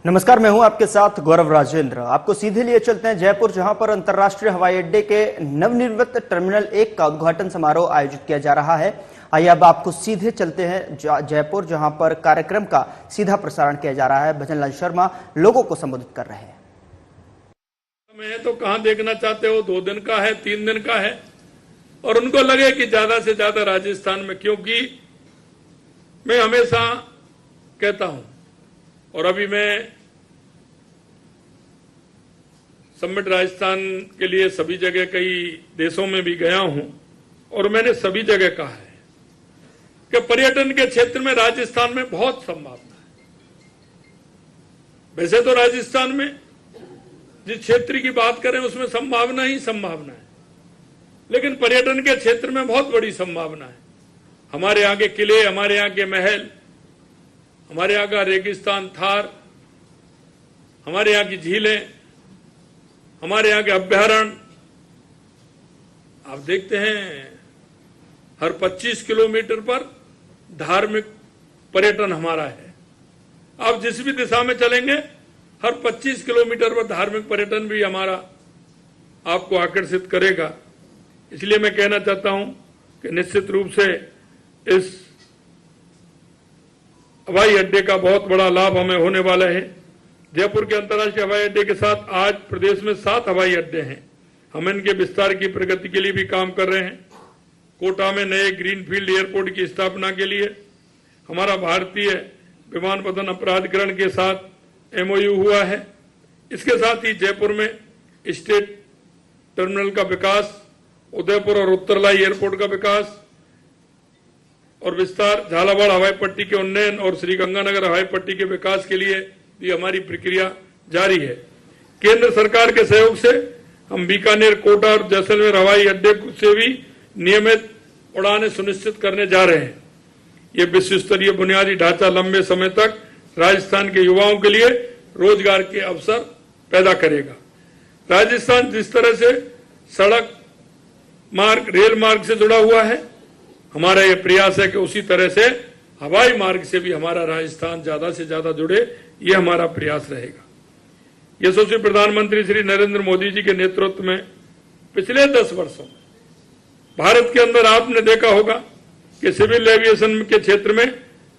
नमस्कार, मैं हूं आपके साथ गौरव राजेंद्र। आपको सीधे लिए चलते हैं जयपुर, जहां पर अंतर्राष्ट्रीय हवाई अड्डे के नवनिर्मित टर्मिनल 1 का उद्घाटन समारोह आयोजित किया जा रहा है। आइए अब आपको सीधे चलते हैं जयपुर, जहां पर कार्यक्रम का सीधा प्रसारण किया जा रहा है। भजनलाल शर्मा लोगों को संबोधित कर रहे हैं। मैं तो कहां देखना चाहते हो, 2 दिन का है, 3 दिन का है, और उनको लगे कि ज्यादा से ज्यादा राजस्थान में, क्योंकि मैं हमेशा कहता हूं, और अभी मैं समिट राजस्थान के लिए सभी जगह कई देशों में भी गया हूं, और मैंने सभी जगह कहा है कि पर्यटन के क्षेत्र में राजस्थान में बहुत संभावना है। वैसे तो राजस्थान में जिस क्षेत्र की बात करें उसमें संभावना ही संभावना है, लेकिन पर्यटन के क्षेत्र में बहुत बड़ी संभावना है। हमारे यहाँ के किले, हमारे यहाँ के महल, हमारे यहाँ का रेगिस्तान थार, हमारे यहाँ की झीलें, हमारे यहाँ के अभ्यारण्य, आप देखते हैं हर 25 किलोमीटर पर धार्मिक पर्यटन हमारा है। आप जिस भी दिशा में चलेंगे हर 25 किलोमीटर पर धार्मिक पर्यटन भी हमारा आपको आकर्षित करेगा। इसलिए मैं कहना चाहता हूं कि निश्चित रूप से इस हवाई अड्डे का बहुत बड़ा लाभ हमें होने वाला है। जयपुर के अंतर्राष्ट्रीय हवाई अड्डे के साथ आज प्रदेश में 7 हवाई अड्डे हैं। हम इनके विस्तार की प्रगति के लिए भी काम कर रहे हैं। कोटा में नए ग्रीनफील्ड एयरपोर्ट की स्थापना के लिए हमारा भारतीय विमानपत्तन अपराधिकरण के साथ MOU हुआ है। इसके साथ ही जयपुर में स्टेट टर्मिनल का विकास, उदयपुर और उत्तरलाई एयरपोर्ट का विकास और विस्तार, झालावाड़ हवाई पट्टी के उन्नयन और श्रीगंगानगर हवाई पट्टी के विकास के लिए भी हमारी प्रक्रिया जारी है। केंद्र सरकार के सहयोग से हम बीकानेर, कोटा और जैसलमेर हवाई अड्डे से भी नियमित उड़ानें सुनिश्चित करने जा रहे हैं। ये विश्व स्तरीय बुनियादी ढांचा लंबे समय तक राजस्थान के युवाओं के लिए रोजगार के अवसर पैदा करेगा। राजस्थान जिस तरह से सड़क मार्ग, रेल मार्ग से जुड़ा हुआ है, हमारा यह प्रयास है कि उसी तरह से हवाई मार्ग से भी हमारा राजस्थान ज्यादा से ज्यादा जुड़े, यह हमारा प्रयास रहेगा। यशस्वी प्रधानमंत्री श्री नरेंद्र मोदी जी के नेतृत्व में पिछले 10 वर्षों में भारत के अंदर आपने देखा होगा कि सिविल एविएशन के क्षेत्र में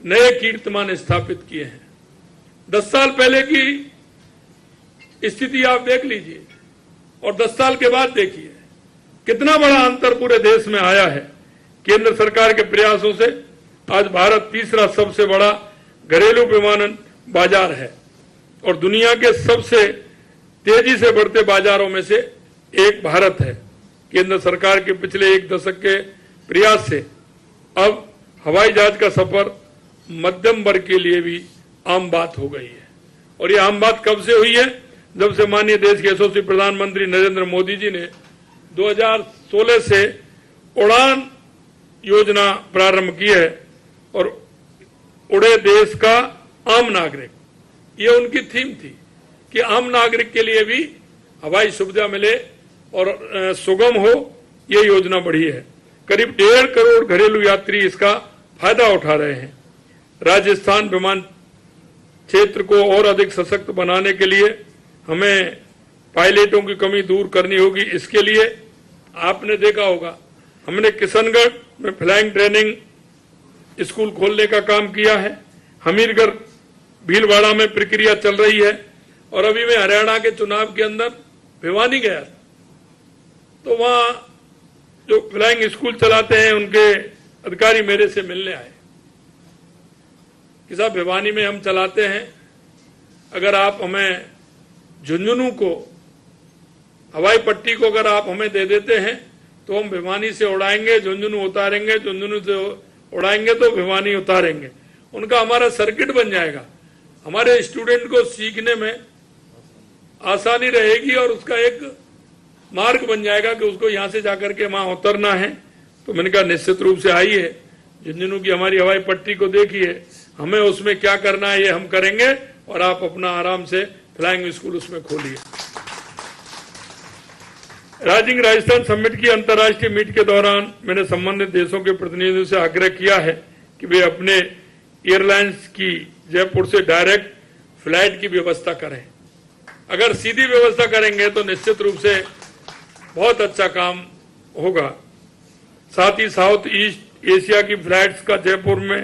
नए कीर्तिमान स्थापित किए हैं। 10 साल पहले की स्थिति आप देख लीजिए और 10 साल के बाद देखिए कितना बड़ा अंतर पूरे देश में आया है। केंद्र सरकार के प्रयासों से आज भारत तीसरा सबसे बड़ा घरेलू विमानन बाजार है और दुनिया के सबसे तेजी से बढ़ते बाजारों में से एक भारत है। केंद्र सरकार के पिछले 1 दशक के प्रयास से अब हवाई जहाज का सफर मध्यम वर्ग के लिए भी आम बात हो गई है। और ये आम बात कब से हुई है? जब से माननीय देश के यशस्वी प्रधानमंत्री नरेंद्र मोदी जी ने 2016 से उड़ान योजना प्रारंभ की है और उड़े देश का आम नागरिक, ये उनकी थीम थी कि आम नागरिक के लिए भी हवाई सुविधा मिले और सुगम हो, ये योजना बढ़ी है। करीब 1.5 करोड़ घरेलू यात्री इसका फायदा उठा रहे हैं। राजस्थान विमान क्षेत्र को और अधिक सशक्त बनाने के लिए हमें पायलटों की कमी दूर करनी होगी। इसके लिए आपने देखा होगा हमने किशनगढ़ में फ्लाइंग ट्रेनिंग स्कूल खोलने का काम किया है। हमीरगढ़, भीलवाड़ा में प्रक्रिया चल रही है और अभी मैं हरियाणा के चुनाव के अंदर भिवानी गया था, तो वहां जो फ्लाइंग स्कूल चलाते हैं उनके अधिकारी मेरे से मिलने आए कि साहब भिवानी में हम चलाते हैं, अगर आप हमें झुंझुनू को हवाई पट्टी को अगर आप हमें दे देते हैं तो हम भिवानी से उड़ाएंगे, झुंझुनू उतारेंगे, झुंझुनू से उड़ाएंगे तो भिवानी उतारेंगे। उनका हमारा सर्किट बन जाएगा, हमारे स्टूडेंट को सीखने में आसानी रहेगी और उसका एक मार्ग बन जाएगा कि उसको यहां से जाकर के वहां उतरना है। तो मैंने कहा निश्चित रूप से आइए, झुंझुनू की हमारी हवाई पट्टी को देखिए, हमें उसमें क्या करना है ये हम करेंगे और आप अपना आराम से फ्लाइंग स्कूल उसमें खोलिए। राइजिंग राजस्थान समिट की अंतर्राष्ट्रीय मीट के दौरान मैंने संबंधित देशों के प्रतिनिधियों से आग्रह किया है कि वे अपने एयरलाइंस की जयपुर से डायरेक्ट फ्लैट की व्यवस्था करें। अगर सीधी व्यवस्था करेंगे तो निश्चित रूप से बहुत अच्छा काम होगा। साथ ही साउथ ईस्ट एशिया की फ्लैट्स का जयपुर में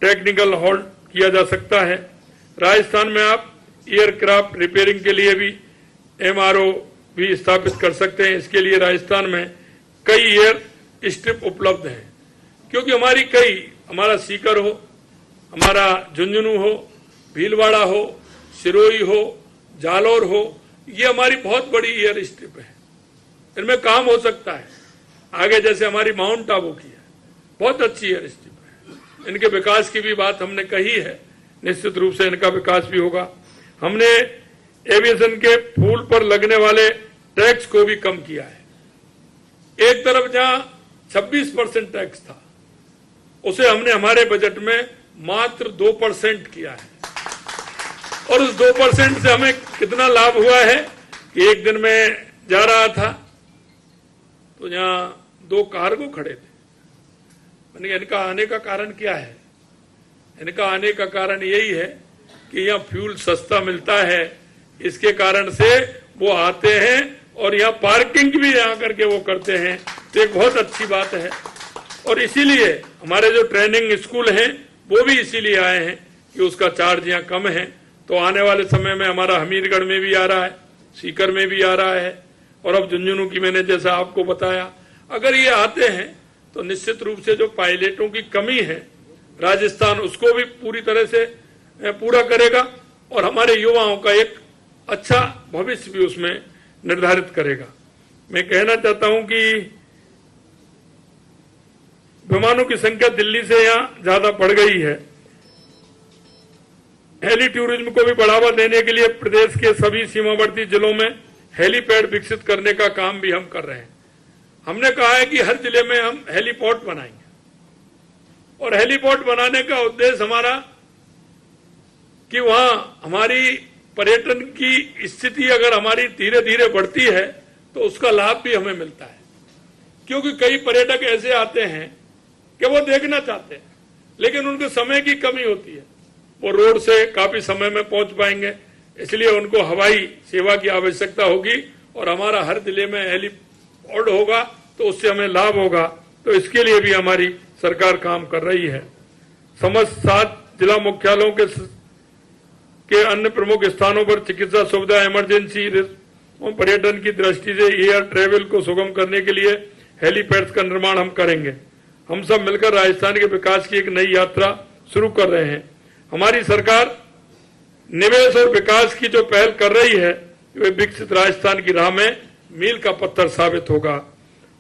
टेक्निकल हॉल्ट किया जा सकता है। राजस्थान में आप एयरक्राफ्ट रिपेयरिंग के लिए भी MRO भी स्थापित कर सकते हैं। इसके लिए राजस्थान में कई एयर स्ट्रिप उपलब्ध हैं, क्योंकि हमारा सीकर हो, हमारा झुंझुनू हो, भीलवाड़ा हो, सिरोही हो, जालौर हो, ये हमारी बहुत बड़ी एयर स्ट्रिप है। इनमें काम हो सकता है आगे, जैसे हमारी माउंट आबू की है, बहुत अच्छी एयर स्ट्रिप है। इनके विकास की भी बात हमने कही है, निश्चित रूप से इनका विकास भी होगा। हमने एविएशन के फूल पर लगने वाले टैक्स को भी कम किया है। एक तरफ जहां 26% टैक्स था, उसे हमने हमारे बजट में मात्र 2% किया है। और उस 2% से हमें कितना लाभ हुआ है कि एक दिन में जा रहा था तो यहां 2 कार्गो खड़े थे। मैंने इनका आने का कारण क्या है? इनका आने का कारण यही है कि यहाँ फ्यूल सस्ता मिलता है, इसके कारण से वो आते हैं और यहाँ पार्किंग भी यहाँ करके वो करते हैं। तो एक बहुत अच्छी बात है। और इसीलिए हमारे जो ट्रेनिंग स्कूल हैं वो भी इसीलिए आए हैं कि उसका चार्ज यहाँ कम है। तो आने वाले समय में हमारा हमीरगढ़ में भी आ रहा है, सीकर में भी आ रहा है, और अब झुंझुनू की मैंने जैसा आपको बताया। अगर ये आते हैं तो निश्चित रूप से जो पायलटों की कमी है राजस्थान उसको भी पूरी तरह से पूरा करेगा और हमारे युवाओं का एक अच्छा भविष्य भी उसमें निर्धारित करेगा। मैं कहना चाहता हूं कि विमानों की संख्या दिल्ली से यहाँ ज्यादा बढ़ गई है। हेली टूरिज्म को भी बढ़ावा देने के लिए प्रदेश के सभी सीमावर्ती जिलों में हेलीपैड विकसित करने का काम भी हम कर रहे हैं। हमने कहा है कि हर जिले में हम हेलीपोर्ट बनाएंगे, और हेलीपोर्ट बनाने का उद्देश्य हमारा कि वहां हमारी पर्यटन की स्थिति अगर हमारी धीरे धीरे बढ़ती है तो उसका लाभ भी हमें मिलता है। क्योंकि कई पर्यटक ऐसे आते हैं कि वो देखना चाहते हैं लेकिन उनके समय की कमी होती है, वो रोड से काफी समय में पहुंच पाएंगे, इसलिए उनको हवाई सेवा की आवश्यकता होगी और हमारा हर जिले में हेलीपोर्ट होगा तो उससे हमें लाभ होगा। तो इसके लिए भी हमारी सरकार काम कर रही है। समस्त 7 जिला मुख्यालयों के अन्य प्रमुख स्थानों पर चिकित्सा सुविधा, इमरजेंसी और पर्यटन की दृष्टि से एयर ट्रेवल को सुगम करने के लिए हेलीपैड्स का निर्माण हम करेंगे। हम सब मिलकर राजस्थान के विकास की एक नई यात्रा शुरू कर रहे हैं। हमारी सरकार निवेश और विकास की जो पहल कर रही है वे विकसित राजस्थान की राह में मील का पत्थर साबित होगा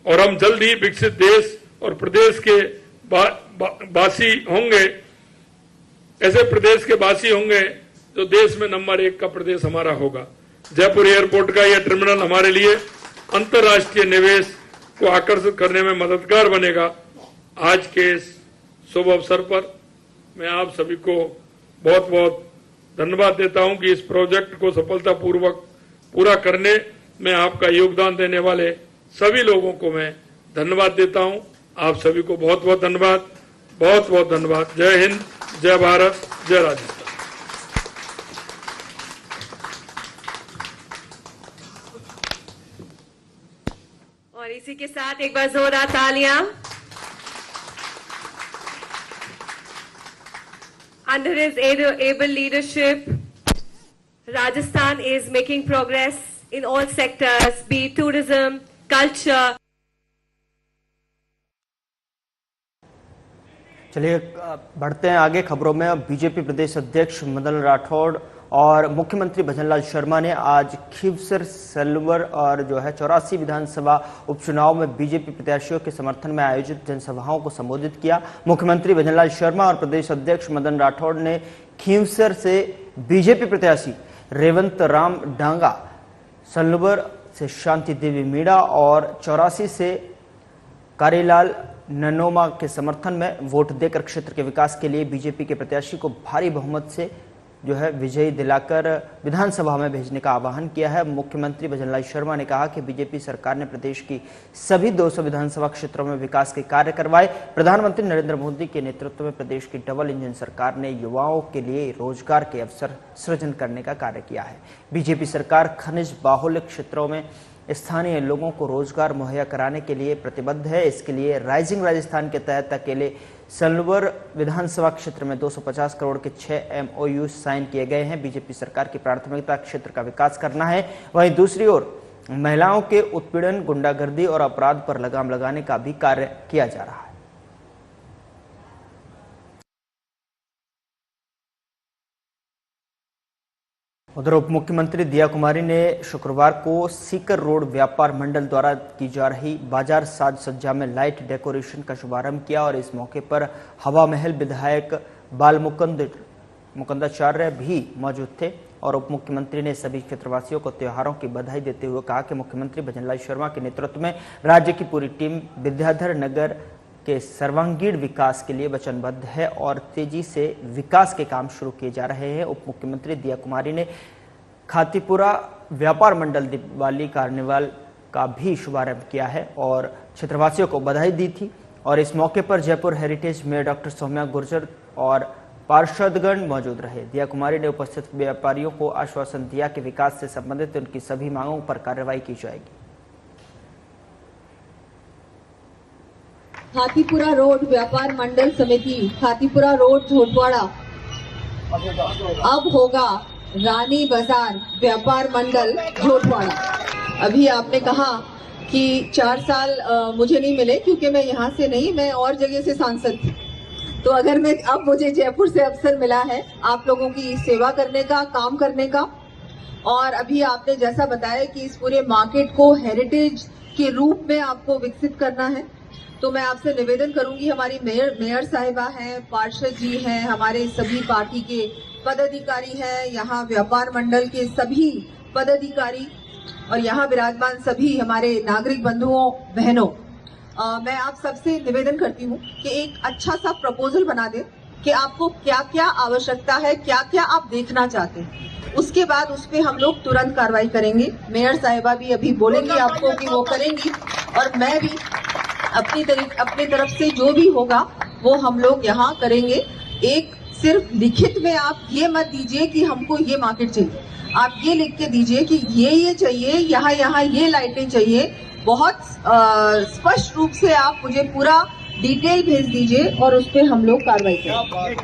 और हम जल्द ही विकसित देश और प्रदेश के वासी होंगे, ऐसे प्रदेश के वासी होंगे जो देश में नंबर 1 का प्रदेश हमारा होगा। जयपुर एयरपोर्ट का यह टर्मिनल हमारे लिए अंतर्राष्ट्रीय निवेश को आकर्षित करने में मददगार बनेगा। आज के इस शुभ अवसर पर मैं आप सभी को बहुत बहुत धन्यवाद देता हूं कि इस प्रोजेक्ट को सफलतापूर्वक पूरा करने में आपका योगदान देने वाले सभी लोगों को मैं धन्यवाद देता हूं। आप सभी को बहुत बहुत धन्यवाद, बहुत बहुत धन्यवाद। जय हिंद, जय भारत, जय राजस्थान। और इसी के साथ एक बार जोरदार तालियां। Under his able leadership, Rajasthan is making progress in all sectors, be it tourism, culture. चलिए बढ़ते हैं आगे खबरों में। अब बीजेपी प्रदेश अध्यक्ष मदन राठौड़ और मुख्यमंत्री भजनलाल शर्मा ने आज खीवसर, सलवर और जो है 84 विधानसभा उपचुनाव में बीजेपी प्रत्याशियों के समर्थन में आयोजित जनसभाओं को संबोधित किया। मुख्यमंत्री भजनलाल शर्मा और प्रदेश अध्यक्ष मदन राठौड़ ने खीवसर से बीजेपी प्रत्याशी रेवंत राम डांगा, सलवर से शांति देवी मीणा और 84 से कारीलाल ननोमा के समर्थन में वोट देकर क्षेत्र के विकास के लिए बीजेपी के प्रत्याशी को भारी बहुमत से जो है विजयी दिलाकर विधानसभा में भेजने का आह्वान किया है। मुख्यमंत्री भजनलाल शर्मा ने कहा कि बीजेपी सरकार ने प्रदेश की सभी 200 विधानसभा क्षेत्रों में विकास के कार्य करवाए। प्रधानमंत्री नरेंद्र मोदी के नेतृत्व में प्रदेश की डबल इंजन सरकार ने युवाओं के लिए रोजगार के अवसर सृजन करने का कार्य किया है। बीजेपी सरकार खनिज बाहुल्य क्षेत्रों में स्थानीय लोगों को रोजगार मुहैया कराने के लिए प्रतिबद्ध है। इसके लिए राइजिंग राजस्थान के तहत अकेले सलवर विधानसभा क्षेत्र में 250 करोड़ के 6 MOU साइन किए गए हैं। बीजेपी सरकार की प्राथमिकता क्षेत्र का विकास करना है। वहीं दूसरी ओर महिलाओं के उत्पीड़न, गुंडागर्दी और अपराध पर लगाम लगाने का भी कार्य किया जा रहा है। उधर उप मुख्यमंत्री दिया कुमारी ने शुक्रवार को सीकर रोड व्यापार मंडल द्वारा की जा रही बाजार साज सज्जा में लाइट डेकोरेशन का शुभारंभ किया और इस मौके पर हवा महल विधायक बाल मुकुंदाचार्य भी मौजूद थे। और उप मुख्यमंत्री ने सभी क्षेत्रवासियों को त्योहारों की बधाई देते हुए कहा कि मुख्यमंत्री भजनलाल शर्मा के नेतृत्व में राज्य की पूरी टीम विद्याधर नगर के सर्वांगीण विकास के लिए वचनबद्ध है और तेजी से विकास के काम शुरू किए जा रहे हैं। उप मुख्यमंत्री दिया कुमारी ने खातीपुरा व्यापार मंडल दिवाली कार्निवाल का भी शुभारंभ किया है और क्षेत्रवासियों को बधाई दी थी। और इस मौके पर Jaipur heritage mayor doctor Saumya Gurjar और पार्षदगण मौजूद रहे। दिया कुमारी ने उपस्थित व्यापारियों को आश्वासन दिया कि विकास से संबंधित उनकी सभी मांगों पर कार्रवाई की जाएगी। खातीपुरा रोड व्यापार मंडल समिति खातीपुरा रोड झोटवाड़ा अब होगा रानी बाजार व्यापार मंडल झोटवाड़ा। अभी आपने कहा कि 4 साल मुझे नहीं मिले क्योंकि मैं यहाँ से नहीं, मैं और जगह से सांसद थी। तो अगर मैं अब मुझे जयपुर से अवसर मिला है आप लोगों की सेवा करने का, काम करने का। और अभी आपने जैसा बताया कि इस पूरे मार्केट को हेरिटेज के रूप में आपको विकसित करना है, तो मैं आपसे निवेदन करूंगी, हमारी मेयर साहिबा हैं, पार्षद जी हैं, हमारे सभी पार्टी के पदाधिकारी हैं, यहाँ व्यापार मंडल के सभी पदाधिकारी और यहाँ विराजमान सभी हमारे नागरिक बंधुओं बहनों, मैं आप सबसे निवेदन करती हूँ कि एक अच्छा सा प्रपोजल बना दें कि आपको क्या क्या आवश्यकता है, क्या क्या आप देखना चाहते हैं। उसके बाद उस पर हम लोग तुरंत कार्रवाई करेंगे। मेयर साहिबा भी अभी बोलेंगी आपको कि वो करेंगी और मैं भी अपनी तरफ से जो भी होगा वो हम लोग यहाँ करेंगे। एक सिर्फ लिखित में आप ये मत दीजिए कि हमको ये मार्केट चाहिए, आप ये लिख के दीजिए कि ये चाहिए, यहाँ ये लाइटें चाहिए। बहुत स्पष्ट रूप से आप मुझे पूरा डिटेल भेज दीजिए और उस पर हम लोग कार्रवाई करेंगे।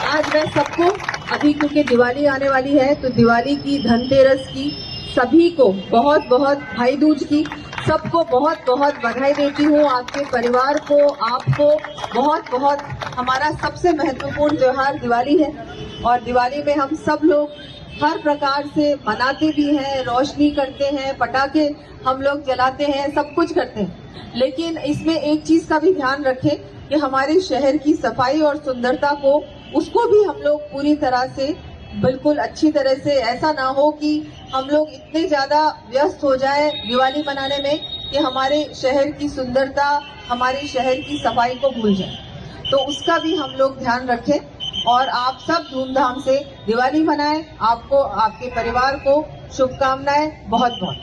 आज मैं सबको, अभी क्योंकि दिवाली आने वाली है तो दिवाली की, धनतेरस की सभी को बहुत बहुत, भाई दूज की सबको बहुत बहुत बधाई देती हूँ। आपके परिवार को, आपको बहुत बहुत। हमारा सबसे महत्वपूर्ण त्योहार दिवाली है और दिवाली में हम सब लोग हर प्रकार से मनाते भी हैं, रोशनी करते हैं, पटाखे हम लोग जलाते हैं, सब कुछ करते हैं। लेकिन इसमें एक चीज का भी ध्यान रखें कि हमारे शहर की सफाई और सुंदरता को, उसको भी हम लोग पूरी तरह से, बिल्कुल अच्छी तरह से, ऐसा ना हो कि हम लोग इतने ज्यादा व्यस्त हो जाए दिवाली मनाने में कि हमारे शहर की सुंदरता, हमारे शहर की सफाई को भूल जाए। तो उसका भी हम लोग ध्यान रखें और आप सब धूमधाम से दिवाली मनाएं। आपको, आपके परिवार को शुभकामनाएं, बहुत बहुत।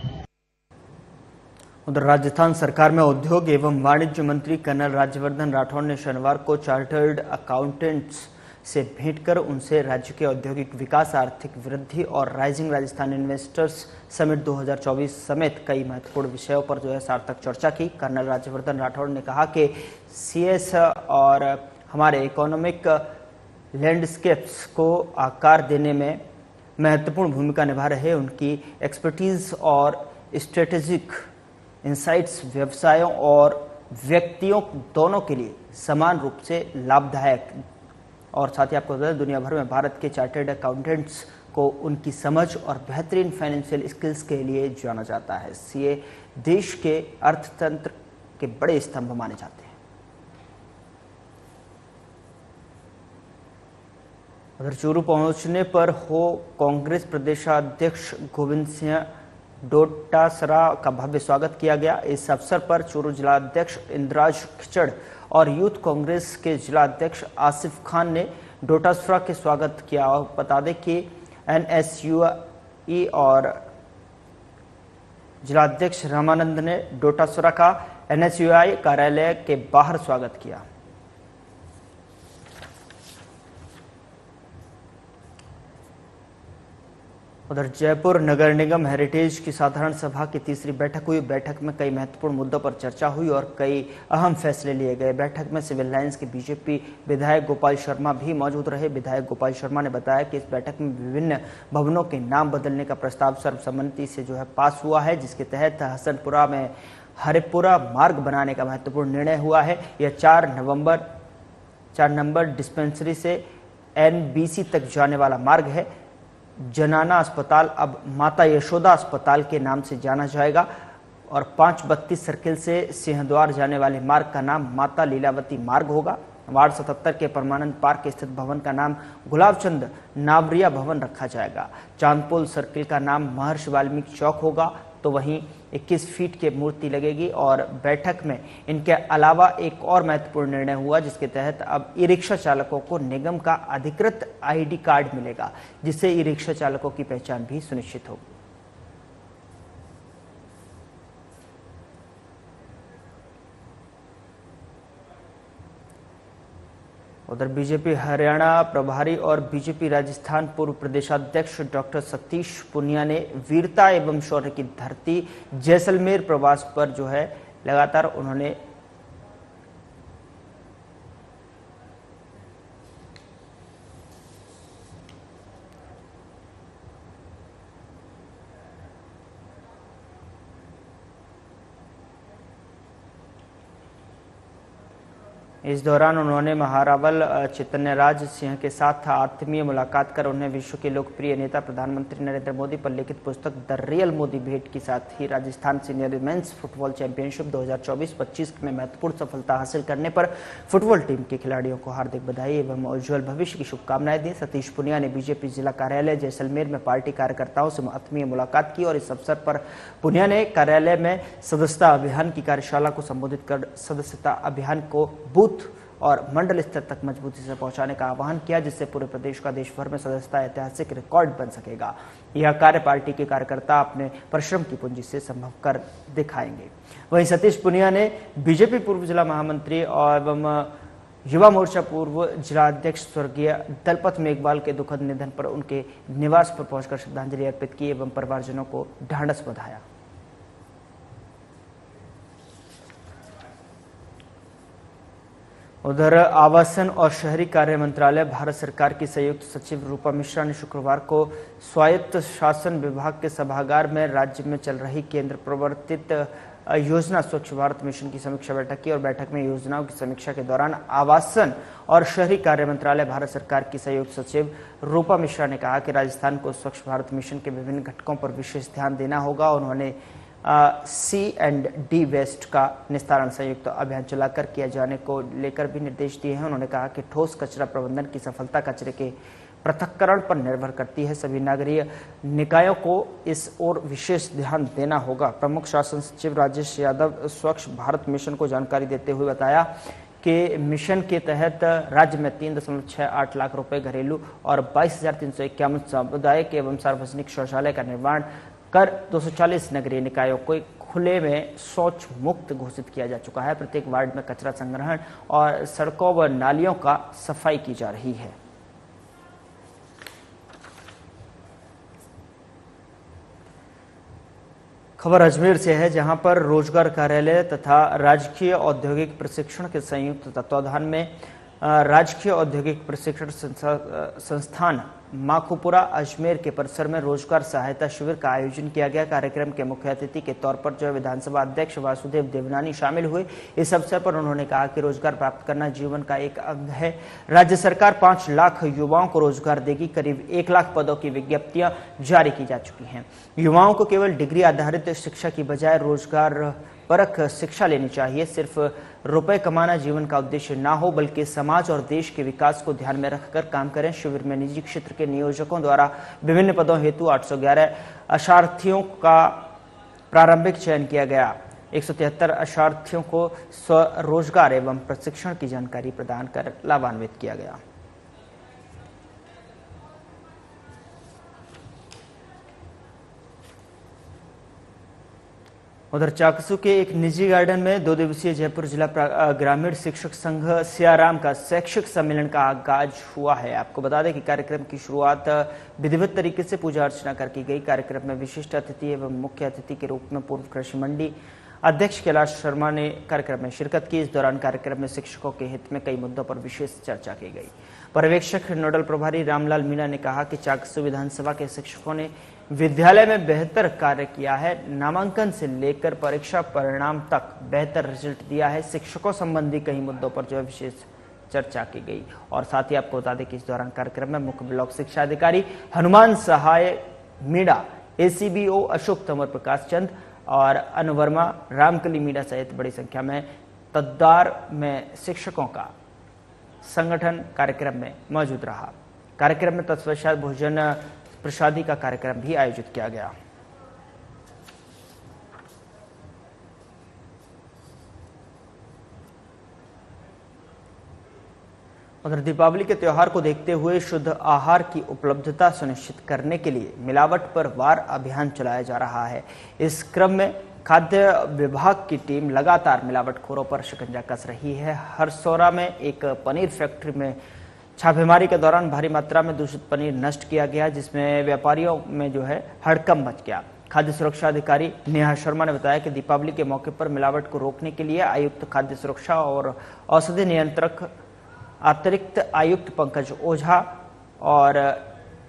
उधर राजस्थान सरकार में उद्योग एवं वाणिज्य मंत्री कर्नल राज्यवर्धन राठौड़ ने शनिवार को चार्टर्ड अकाउंटेंट्स से भेंट कर उनसे राज्य के औद्योगिक विकास, आर्थिक वृद्धि और राइजिंग राजस्थान इन्वेस्टर्स समिट 2024 समेत कई महत्वपूर्ण विषयों पर सार्थक चर्चा की। कर्नल राज्यवर्धन राठौड़ ने कहा कि CS और हमारे इकोनॉमिक लैंडस्केप्स को आकार देने में महत्वपूर्ण भूमिका निभा रहे। उनकी एक्सपर्टीज और स्ट्रेटेजिक इंसाइट्स व्यवसायों और व्यक्तियों दोनों के लिए समान रूप से लाभदायक। और साथ ही आपको बता दें, दुनिया भर में भारत के चार्टर्ड अकाउंटेंट्स को उनकी समझ और बेहतरीन फाइनेंशियल स्किल्स के लिए जाना जाता है। CA देश के अर्थतंत्र के बड़े स्तंभ माने जाते हैं। उधर चूरू पहुंचने पर हो कांग्रेस प्रदेशाध्यक्ष गोविंद सिंह डोटासरा का भव्य स्वागत किया गया। इस अवसर पर चूरू जिलाध्यक्ष इंद्राज खिचड़ और यूथ कांग्रेस के जिलाध्यक्ष आसिफ खान ने डोटासरा के स्वागत किया। और बता दें कि NSUI और जिलाध्यक्ष रामानंद ने डोटासरा का NSUI कार्यालय के बाहर स्वागत किया। उधर जयपुर नगर निगम हेरिटेज की साधारण सभा की तीसरी बैठक हुई। बैठक में कई महत्वपूर्ण मुद्दों पर चर्चा हुई और कई अहम फैसले लिए गए। बैठक में सिविल लाइंस के बीजेपी विधायक गोपाल शर्मा भी मौजूद रहे। विधायक गोपाल शर्मा ने बताया कि इस बैठक में विभिन्न भवनों के नाम बदलने का प्रस्ताव सर्वसम्मति से पास हुआ है, जिसके तहत हसनपुरा में हरिपुरा मार्ग बनाने का महत्वपूर्ण निर्णय हुआ है। यह 4 नंबर डिस्पेंसरी से NBC तक जाने वाला मार्ग है। जनाना अस्पताल अब माता यशोदा अस्पताल के नाम से जाना जाएगा और 532 सर्किल से सिंहद्वार जाने वाले मार्ग का नाम माता लीलावती मार्ग होगा। वार्ड 77 के परमानंद पार्क स्थित भवन का नाम गुलाबचंद नावरिया भवन रखा जाएगा। चांदपोल सर्किल का नाम महर्षि वाल्मीकि चौक होगा, तो वहीं 21 फीट की मूर्ति लगेगी। और बैठक में इनके अलावा एक और महत्वपूर्ण निर्णय हुआ, जिसके तहत अब ई रिक्शा चालकों को निगम का अधिकृत ID कार्ड मिलेगा, जिससे ई रिक्शा चालकों की पहचान भी सुनिश्चित होगी। उधर बीजेपी हरियाणा प्रभारी और बीजेपी राजस्थान पूर्व प्रदेशाध्यक्ष डॉक्टर सतीश पुनिया ने वीरता एवं शौर्य की धरती जैसलमेर प्रवास पर लगातार उन्होंने इस दौरान उन्होंने महारावल चैतन्यराज सिंह के साथ आत्मीय मुलाकात कर उन्हें विश्व के लोकप्रिय नेता प्रधानमंत्री नरेंद्र मोदी पर लिखित पुस्तक द रियल मोदी भेंट की। साथ ही Rajasthan senior men's football championship 2024-25 में महत्वपूर्ण सफलता हासिल करने पर फुटबॉल टीम के खिलाड़ियों को हार्दिक बधाई एवं उज्जवल भविष्य की शुभकामनाएं दी। सतीश पुनिया ने बीजेपी जिला कार्यालय जैसलमेर में पार्टी कार्यकर्ताओं से आत्मीय मुलाकात की और इस अवसर पर पुनिया ने कार्यालय में सदस्यता अभियान की कार्यशाला को संबोधित कर सदस्यता अभियान को बूथ और मंडल स्तर तक मजबूती से पहुंचाने का आह्वान किया, जिससे पूरे प्रदेश का देश भर में सदस्यता ऐतिहासिक रिकॉर्ड बन सकेगा। यह कार्य पार्टी के कार्यकर्ता अपने परिश्रम की पूंजी से संभव कर दिखाएंगे। वहीं सतीश पुनिया ने बीजेपी पूर्व जिला महामंत्री एवं युवा मोर्चा पूर्व जिलाध्यक्ष स्वर्गीय दलपत मेघवाल के दुखद निधन पर उनके निवास पर पहुंचकर श्रद्धांजलि अर्पित की एवं परिवारजनों को ढांढस बंधाया। उधर आवासन और शहरी कार्य मंत्रालय भारत सरकार की संयुक्त सचिव रूपा मिश्रा ने शुक्रवार को स्वायत्त शासन विभाग के सभागार में राज्य में चल रही केंद्र प्रवर्तित योजना स्वच्छ भारत मिशन की समीक्षा बैठक की और बैठक में योजनाओं की समीक्षा के दौरान आवासन और शहरी कार्य मंत्रालय भारत सरकार की संयुक्त सचिव रूपा मिश्रा ने कहा कि राजस्थान को स्वच्छ भारत मिशन के विभिन्न घटकों पर विशेष ध्यान देना होगा। उन्होंने C&D वेस्ट का निस्तारण संयुक्त अभियान चलाकर किया जाने को लेकर भी निर्देश दिए हैं। उन्होंने कहा कि ठोस कचरा प्रबंधन की सफलता कचरे के पृथक्करण पर निर्भर करती है। सभी नगरीय निकायों को इस ओर विशेष ध्यान देना होगा। प्रमुख शासन सचिव राजेश यादव स्वच्छ भारत मिशन को जानकारी देते हुए बताया कि मिशन के तहत राज्य में 3.68 लाख रुपए घरेलू और 22,351 सामुदायिक एवं सार्वजनिक शौचालय का निर्माण कर 240 नगरीय निकायों को खुले में शौच मुक्त घोषित किया जा चुका है। प्रत्येक वार्ड में कचरा संग्रहण और सड़कों व नालियों का सफाई की जा रही है। खबर अजमेर से है, जहां पर रोजगार कार्यालय तथा राजकीय औद्योगिक प्रशिक्षण के संयुक्त तत्वाधान में राजकीय औद्योगिक प्रशिक्षण संस्थान माखुपुरा अजमेर के परिसर में रोजगार सहायता शिविर का आयोजन किया गया। कार्यक्रम के मुख्य अतिथि के तौर पर विधानसभा अध्यक्ष वासुदेव देवनानी शामिल हुए। इस अवसर पर उन्होंने कहा कि रोजगार प्राप्त करना जीवन का एक अंग है। राज्य सरकार 5 लाख युवाओं को रोजगार देगी। करीब 1 लाख पदों की विज्ञप्तियां जारी की जा चुकी हैं। युवाओं को केवल डिग्री आधारित शिक्षा की बजाय रोजगार परख शिक्षा लेनी चाहिए। सिर्फ रुपए कमाना जीवन का उद्देश्य ना हो, बल्कि समाज और देश के विकास को ध्यान में रखकर काम करें। शिविर में निजी क्षेत्र के नियोजकों द्वारा विभिन्न पदों हेतु 811 अशार्थियों का प्रारंभिक चयन किया गया। 173 अशार्थियों को स्वरोजगार एवं प्रशिक्षण की जानकारी प्रदान कर लाभान्वित किया गया। उधर चाकसू के एक निजी गार्डन में 2 दिवसीय जयपुर जिला ग्रामीण शिक्षक संघ सियाराम का शैक्षिक सम्मेलन का आगाज हुआ है। आपको बता दें कि कार्यक्रम की शुरुआत विधिवत तरीके से पूजा अर्चना कर की गई। कार्यक्रम में विशिष्ट अतिथि एवं मुख्य अतिथि के रूप में पूर्व कृषि मंडी अध्यक्ष कैलाश शर्मा ने कार्यक्रम में शिरकत की। इस दौरान कार्यक्रम में शिक्षकों के हित में कई मुद्दों पर विशेष चर्चा की गई। पर्यवेक्षक नोडल प्रभारी रामलाल मीणा ने कहा कि चाकसू विधानसभा के शिक्षकों ने विद्यालय में बेहतर कार्य किया है। नामांकन से लेकर परीक्षा परिणाम तक बेहतर रिजल्ट दिया है। शिक्षकों संबंधी कई मुद्दों पर जो है विशेष चर्चा की गई। और साथ ही आपको बता दें कि इस दौरान कार्यक्रम में मुख्य ब्लॉक शिक्षा अधिकारी हनुमान सहाय मीणा, एसीबीओ अशोक तंवर प्रकाश चंद और अनुवर्मा रामकली मीणा सहित बड़ी संख्या में तद्दार में शिक्षकों का संगठन कार्यक्रम में मौजूद रहा। कार्यक्रम में तत्पश्चात भोजन प्रसादी का कार्यक्रम भी आयोजित किया गया। उधर दीपावली के त्योहार को देखते हुए शुद्ध आहार की उपलब्धता सुनिश्चित करने के लिए मिलावट पर वार अभियान चलाया जा रहा है। इस क्रम में खाद्य विभाग की टीम लगातार मिलावटखोरों पर शिकंजा कस रही है। हरसौरा में एक पनीर फैक्ट्री में छापेमारी के दौरान भारी मात्रा में दूषित पनीर नष्ट किया गया, जिसमें व्यापारियों में जो है हड़कंप मच गया। खाद्य सुरक्षा अधिकारी नेहा शर्मा ने बताया कि दीपावली के मौके पर मिलावट को रोकने के लिए आयुक्त खाद्य सुरक्षा और औषधि नियंत्रक अतिरिक्त आयुक्त पंकज ओझा और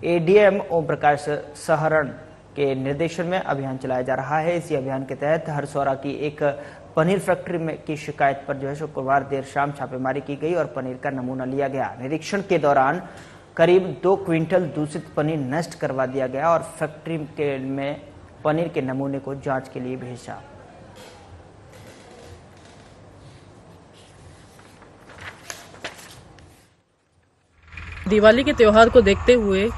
एडीएम ओम प्रकाश सहरण के निर्देशन में अभियान चलाया जा रहा है। इसी अभियान के तहत हरसौरा की एक पनीर फैक्ट्री में की शिकायत पर जो है शुक्रवार देर शाम छापेमारी की गई और पनीर का नमूना लिया गया। निरीक्षण के दौरान करीब 2 क्विंटल दूषित पनीर नष्ट करवा दिया गया और फैक्ट्री के में पनीर के नमूने को जांच के लिए भेजा। दिवाली के त्योहार को देखते हुए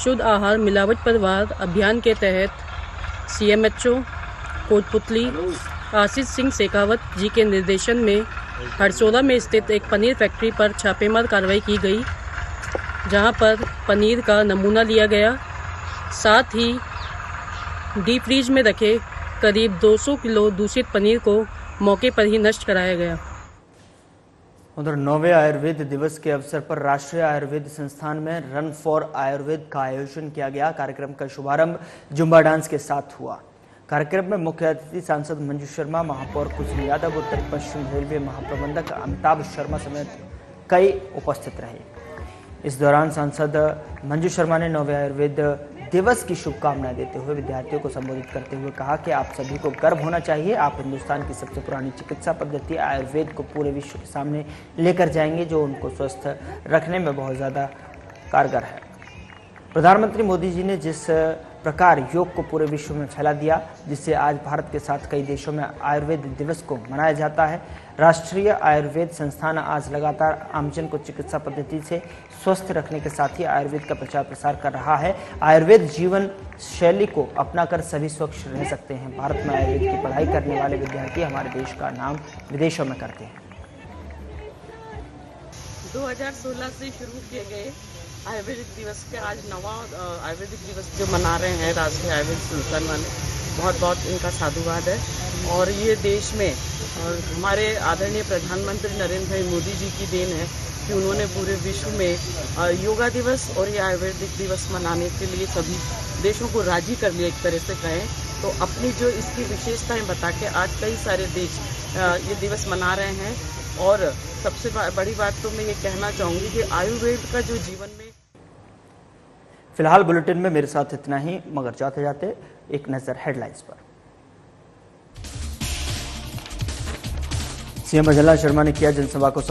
शुद्ध आहार मिलावट पर वार अभियान के तहत सीएमएचओ कोटपुतली आशीष सिंह शेखावत जी के निर्देशन में हरसौरा में स्थित एक पनीर फैक्ट्री पर छापेमार कार्रवाई की गई, जहां पर पनीर का नमूना लिया गया। साथ ही डीप फ्रीज में रखे करीब 200 किलो दूषित पनीर को मौके पर ही नष्ट कराया गया। उधर 9वें आयुर्वेद दिवस के अवसर पर राष्ट्रीय आयुर्वेद संस्थान में रन फॉर आयुर्वेद का आयोजन किया गया। कार्यक्रम का शुभारंभ जुम्बा डांस के साथ हुआ। कार्यक्रम में मुख्य अतिथि सांसद मंजू शर्मा, महापौर कुसुम यादव, उत्तर पश्चिम रेलवे महाप्रबंधक अमिताभ शर्मा समेत कई उपस्थित रहे। इस दौरान सांसद मंजू शर्मा ने 9वें आयुर्वेद दिवस की शुभकामनाएं देते हुए विद्यार्थियों को संबोधित करते हुए कहा कि आप सभी को गर्व होना चाहिए। आप हिंदुस्तान की सबसे पुरानी चिकित्सा पद्धति आयुर्वेद को पूरे विश्व के सामने लेकर जाएंगे, जो उनको स्वस्थ रखने में बहुत ज़्यादा कारगर है। प्रधानमंत्री मोदी जी ने जिस प्रकार योग को पूरे विश्व में फैला दिया, जिससे आज भारत के साथ कई देशों में आयुर्वेद दिवस को मनाया जाता है। राष्ट्रीय आयुर्वेद संस्थान आज लगातार आमजन को चिकित्सा पद्धति से स्वस्थ रखने के साथ ही आयुर्वेद का प्रचार प्रसार कर रहा है। आयुर्वेद जीवन शैली को अपनाकर सभी स्वच्छ रह सकते हैं। भारत में आयुर्वेद की पढ़ाई करने वाले विद्यार्थी हमारे देश का नाम विदेशों में करते हैं। 2016 से शुरू किए गए आयुर्वेदिक दिवस के आज 9वां आयुर्वेदिक दिवस जो मना रहे हैं राष्ट्रीय आयुर्वेद संस्थान वाले, बहुत बहुत इनका साधुवाद है। और ये देश में हमारे आदरणीय प्रधानमंत्री नरेंद्र भाई मोदी जी की देन है कि उन्होंने पूरे विश्व में योगा दिवस और ये आयुर्वेदिक दिवस मनाने के लिए सभी देशों को राजी कर लिया, एक तरह से कहें तो। अपनी जो इसकी विशेषताएं बता के आज कई सारे देश ये दिवस मना रहे हैं। और सबसे बड़ी बात तो मैं ये कहना चाहूँगी कि आयुर्वेद का जो जीवन में। फिलहाल बुलेटिन में मेरे साथ इतना ही, मगर जाते जाते एक नजर हेडलाइंस पर। सीएम भजनलाल शर्मा ने किया जनसभा को